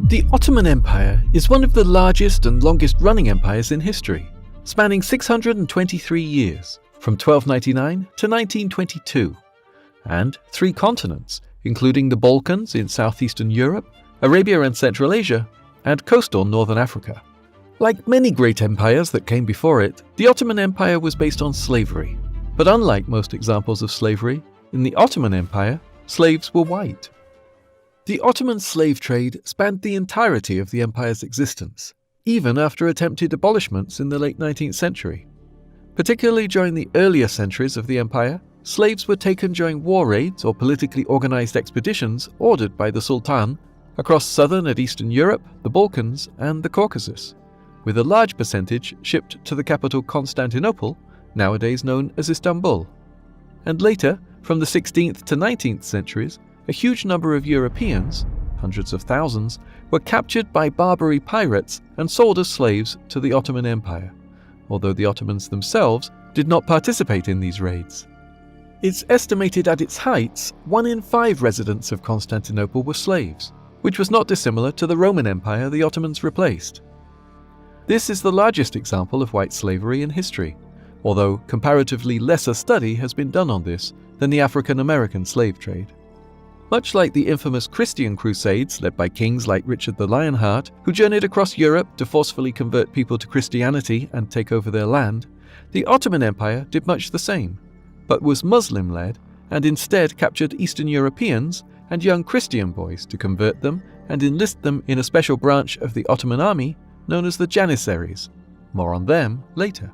The Ottoman Empire is one of the largest and longest-running empires in history, spanning 623 years, from 1299 to 1922, and 3 continents, including the Balkans in southeastern Europe, Arabia and Central Asia, and coastal northern Africa. Like many great empires that came before it, the Ottoman Empire was based on slavery. But unlike most examples of slavery, in the Ottoman Empire, slaves were white. The Ottoman slave trade spanned the entirety of the empire's existence, even after attempted abolishments in the late 19th century. Particularly during the earlier centuries of the empire, slaves were taken during war raids or politically organized expeditions ordered by the Sultan across southern and eastern Europe, the Balkans, and the Caucasus, with a large percentage shipped to the capital Constantinople, nowadays known as Istanbul. And later, from the 16th to 19th centuries, a huge number of Europeans, hundreds of thousands, were captured by Barbary pirates and sold as slaves to the Ottoman Empire, although the Ottomans themselves did not participate in these raids. It's estimated at its heights, 1 in 5 residents of Constantinople were slaves, which was not dissimilar to the Roman Empire the Ottomans replaced. This is the largest example of white slavery in history, although comparatively lesser study has been done on this than the African-American slave trade. Much like the infamous Christian Crusades led by kings like Richard the Lionheart, who journeyed across Europe to forcefully convert people to Christianity and take over their land, the Ottoman Empire did much the same, but was Muslim-led and instead captured Eastern Europeans and young Christian boys to convert them and enlist them in a special branch of the Ottoman army known as the Janissaries. More on them later.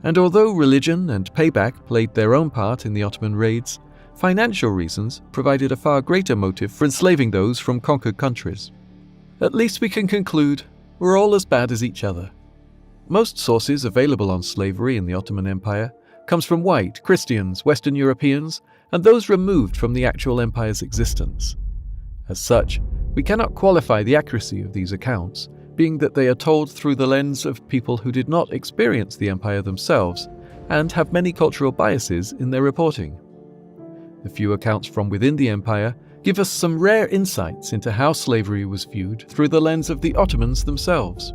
And although religion and payback played their own part in the Ottoman raids, financial reasons provided a far greater motive for enslaving those from conquered countries. At least we can conclude we're all as bad as each other. Most sources available on slavery in the Ottoman Empire comes from white, Christians, Western Europeans, and those removed from the actual empire's existence. As such, we cannot qualify the accuracy of these accounts, being that they are told through the lens of people who did not experience the empire themselves and have many cultural biases in their reporting. The few accounts from within the empire give us some rare insights into how slavery was viewed through the lens of the Ottomans themselves.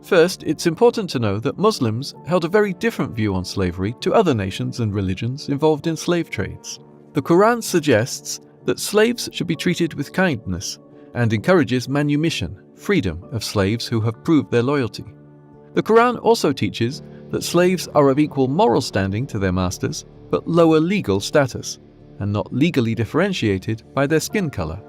First, it's important to know that Muslims held a very different view on slavery to other nations and religions involved in slave trades. The Quran suggests that slaves should be treated with kindness and encourages manumission, freedom of slaves who have proved their loyalty. The Quran also teaches that slaves are of equal moral standing to their masters, but lower legal status, and not legally differentiated by their skin color.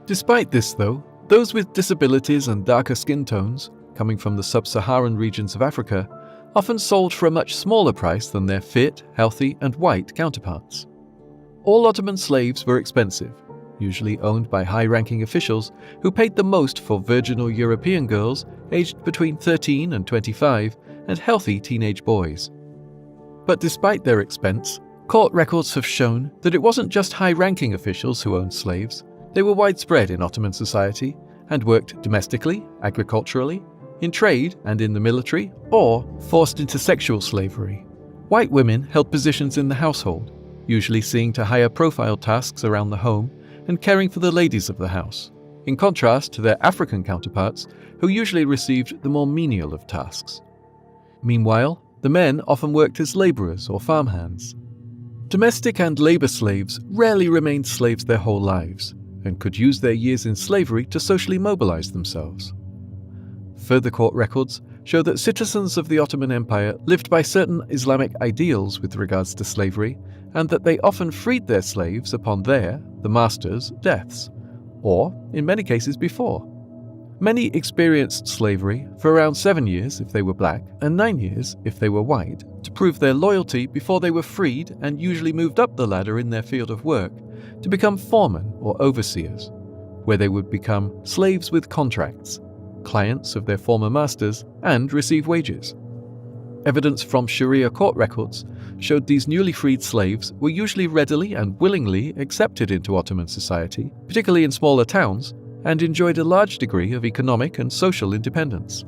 Despite this, though, those with disabilities and darker skin tones, coming from the sub-Saharan regions of Africa, often sold for a much smaller price than their fit, healthy, and white counterparts. All Ottoman slaves were expensive, usually owned by high-ranking officials who paid the most for virginal European girls aged between 13 and 25 and healthy teenage boys. But despite their expense, court records have shown that it wasn't just high-ranking officials who owned slaves. They were widespread in Ottoman society and worked domestically, agriculturally, in trade and in the military, or forced into sexual slavery. White women held positions in the household, usually seeing to higher profile tasks around the home and caring for the ladies of the house, in contrast to their African counterparts who usually received the more menial of tasks. Meanwhile, the men often worked as laborers or farmhands. Domestic and labor slaves rarely remained slaves their whole lives and could use their years in slavery to socially mobilize themselves. Further court records show that citizens of the Ottoman Empire lived by certain Islamic ideals with regards to slavery, and that they often freed their slaves upon their, the masters', deaths, or, in many cases, before. Many experienced slavery for around 7 years if they were black and 9 years if they were white to prove their loyalty before they were freed and usually moved up the ladder in their field of work to become foremen or overseers, where they would become slaves with contracts, clients of their former masters, and receive wages. Evidence from Sharia court records showed these newly freed slaves were usually readily and willingly accepted into Ottoman society, particularly in smaller towns, and enjoyed a large degree of economic and social independence.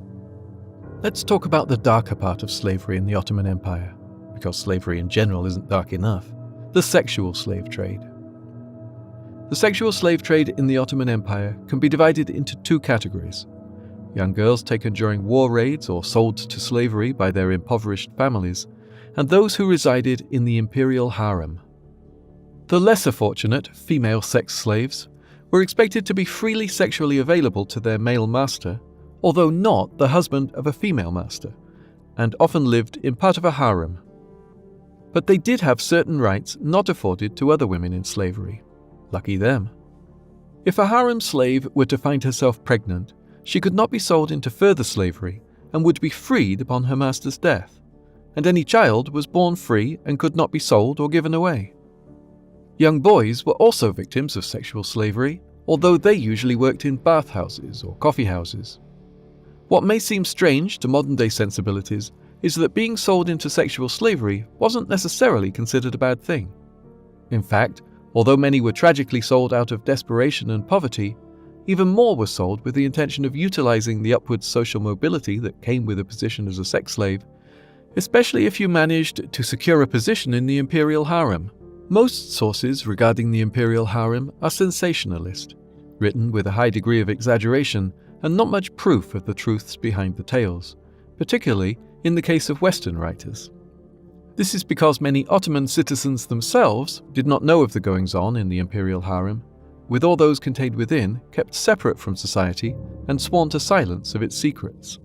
Let's talk about the darker part of slavery in the Ottoman Empire, because slavery in general isn't dark enough: the sexual slave trade. The sexual slave trade in the Ottoman Empire can be divided into two categories: young girls taken during war raids or sold to slavery by their impoverished families, and those who resided in the imperial harem. The lesser fortunate female sex slaves were expected to be freely sexually available to their male master, although not the husband of a female master, and often lived in part of a harem. But they did have certain rights not afforded to other women in slavery. Lucky them. If a harem slave were to find herself pregnant, she could not be sold into further slavery and would be freed upon her master's death, and any child was born free and could not be sold or given away. Young boys were also victims of sexual slavery, although they usually worked in bathhouses or coffee houses. What may seem strange to modern-day sensibilities is that being sold into sexual slavery wasn't necessarily considered a bad thing. In fact, although many were tragically sold out of desperation and poverty, even more were sold with the intention of utilizing the upward social mobility that came with a position as a sex slave, especially if you managed to secure a position in the imperial harem. Most sources regarding the imperial harem are sensationalist, written with a high degree of exaggeration and not much proof of the truths behind the tales, particularly in the case of Western writers. This is because many Ottoman citizens themselves did not know of the goings-on in the imperial harem, with all those contained within kept separate from society and sworn to silence of its secrets.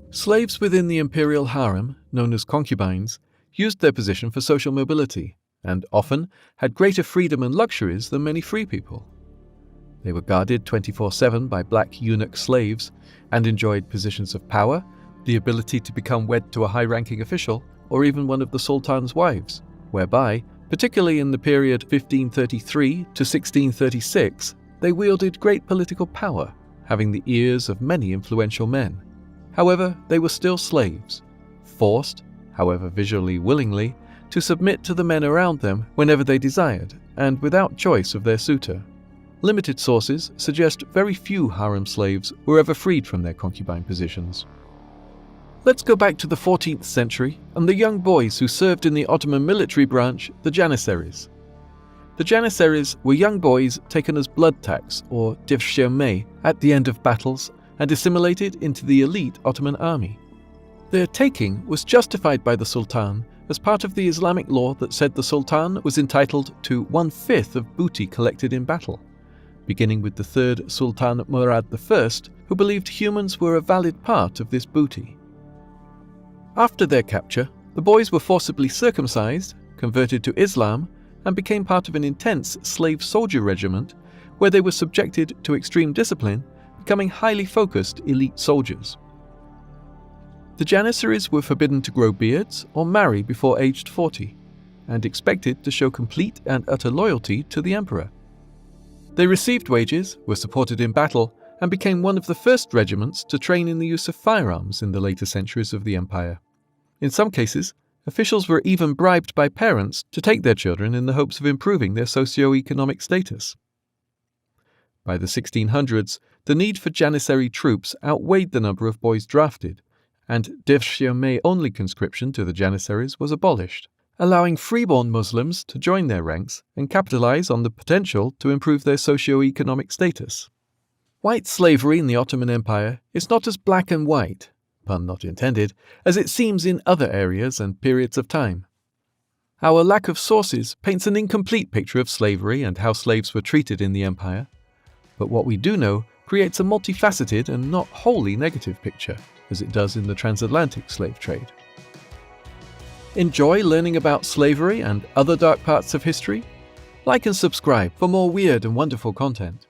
Slaves within the imperial harem, known as concubines, used their position for social mobility, and often had greater freedom and luxuries than many free people. They were guarded 24/7 by black eunuch slaves and enjoyed positions of power, the ability to become wed to a high-ranking official or even one of the sultan's wives, whereby, particularly in the period 1533 to 1636, they wielded great political power, having the ears of many influential men. However, they were still slaves, forced, however visually willingly, to submit to the men around them whenever they desired, and without choice of their suitor. Limited sources suggest very few harem slaves were ever freed from their concubine positions. Let's go back to the 14th century and the young boys who served in the Ottoman military branch, the Janissaries. The Janissaries were young boys taken as blood tax, or devshirme, at the end of battles and assimilated into the elite Ottoman army. Their taking was justified by the Sultan as part of the Islamic law that said the Sultan was entitled to 1/5 of booty collected in battle, beginning with the third Sultan Murad I, who believed humans were a valid part of this booty. After their capture, the boys were forcibly circumcised, converted to Islam, and became part of an intense slave soldier regiment where they were subjected to extreme discipline, becoming highly focused elite soldiers. The Janissaries were forbidden to grow beards or marry before aged 40, and expected to show complete and utter loyalty to the emperor. They received wages, were supported in battle, and became one of the first regiments to train in the use of firearms in the later centuries of the empire. In some cases, officials were even bribed by parents to take their children in the hopes of improving their socio-economic status. By the 1600s, the need for Janissary troops outweighed the number of boys drafted, and devshirme-only conscription to the Janissaries was abolished, allowing freeborn Muslims to join their ranks and capitalize on the potential to improve their socio-economic status. White slavery in the Ottoman Empire is not as black and white, pun not intended, as it seems in other areas and periods of time. Our lack of sources paints an incomplete picture of slavery and how slaves were treated in the empire, but what we do know creates a multifaceted and not wholly negative picture, as it does in the transatlantic slave trade. Enjoy learning about slavery and other dark parts of history? Like and subscribe for more weird and wonderful content.